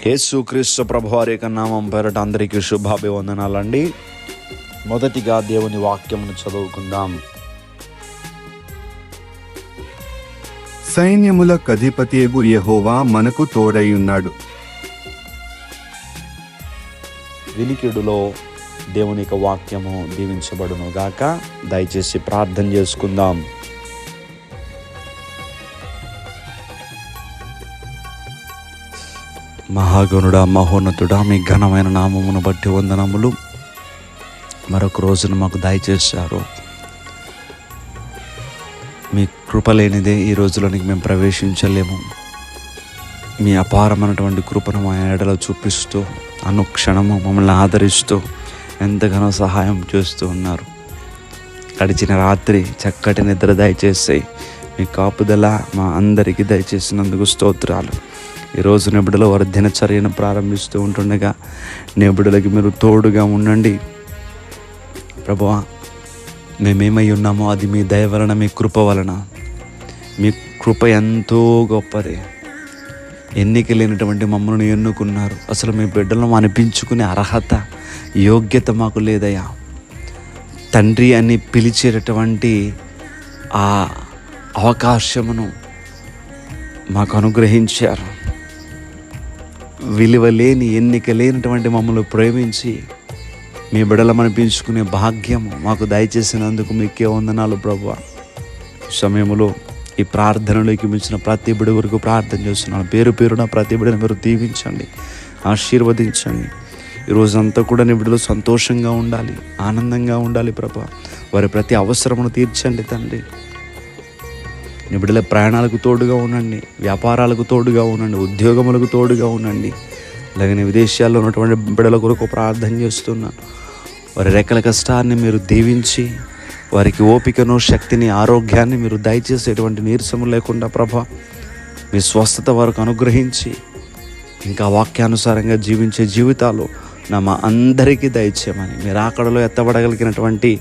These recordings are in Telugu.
యేసుక్రీస్తు ప్రభువారి యొక్క నామం పేరట అందరికీ శుభాభివందనాలండి. మొదటిగా దేవుని వాక్యమును చదువుకుందాం. సైన్యములకు అధిపతియగు యెహోవా మనకు తోడైయున్నాడు. వినికిడులో దేవుని యొక్క వాక్యము దీవించబడును గాక. దయచేసి ప్రార్థన చేసుకుందాం. మహాగణుడా, మహోన్నతుడా, మీ ఘనమైన నామమును బట్టి వందనములు. మరొక రోజును మాకు దయచేశారు. మీ కృప లేనిదే ఈ రోజులోనికి మేము ప్రవేశించలేము. మీ అపారమైనటువంటి కృపను మా ఎడలో చూపిస్తూ అనుక్షణము మమ్మల్ని ఆదరిస్తూ ఎంతగానో సహాయం చేస్తూ ఉన్నారు. గడిచిన రాత్రి చక్కటి నిద్ర దయచేసి మీ కాపుదల మా అందరికీ దయచేసినందుకు స్తోత్రాలు. ఈరోజు నిబిడలో వారి దినచర్యను ప్రారంభిస్తూ ఉంటుండగా నిబిడలకి మీరు తోడుగా ఉండండి ప్రభువా. మేమేమై ఉన్నామో అది మీ దయ వలన, మీ కృప వలన. మీ కృప ఎంతో గొప్పది. ఎన్నిక లేనటువంటి మమ్మల్ని ఎన్నుకున్నారు. అసలు మీ బిడ్డలను అనిపించుకునే అర్హత, యోగ్యత మాకు లేదయ్యా. తండ్రి అని పిలిచేటటువంటి ఆ అవకాశమును మాకు అనుగ్రహించారు. విలువలేని, ఎన్నిక లేనటువంటి మమ్మల్ని ప్రేమించి మీ బిడ్డలం అనిపించుకునే భాగ్యము మాకు దయచేసినందుకు మీకే వందనాలు ప్రభువా. సమయంలో ఈ ప్రార్థనలోకి మించిన ప్రతి బిడ్డ వరకు ప్రార్థన చేస్తున్నాను. పేరు పేరున ప్రతి బిడ్డను మీరు దీవించండి, ఆశీర్వదించండి. ఈరోజంతా కూడా నీ బిడ్డలు సంతోషంగా ఉండాలి, ఆనందంగా ఉండాలి ప్రభువా. వారి ప్రతి అవసరమును తీర్చండి తండ్రి. నీ బిడ్డల ప్రయాణాలకు తోడుగా ఉండండి, వ్యాపారాలకు తోడుగా ఉండండి, ఉద్యోగములకు తోడుగా ఉండండి. అలాగే విదేశాల్లో ఉన్నటువంటి బిడ్డల కొరకు ప్రార్థన చేస్తున్నాను. వారి రెక్కల కష్టాన్ని మీరు దీవించి వారికి ఓపికను, శక్తిని, ఆరోగ్యాన్ని మీరు దయచేసేటువంటి నీరసము లేకుండా ప్రభా మీ స్వస్థత వారికి అనుగ్రహించి ఇంకా వాక్యానుసారంగా జీవించే జీవితాలు మా అందరికీ దయచేయమని, మీరు ఆకడలో ఎత్తబడగలిగినటువంటి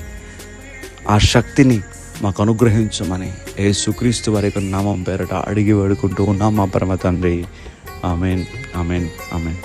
ఆ శక్తిని మాకు అనుగ్రహించమని యేసుక్రీస్తు వారి యొక్క నామం పేరట అడిగి వేడుకుంటూ ఉన్నాం మా పరమ తండ్రి. Amen, amen, amen.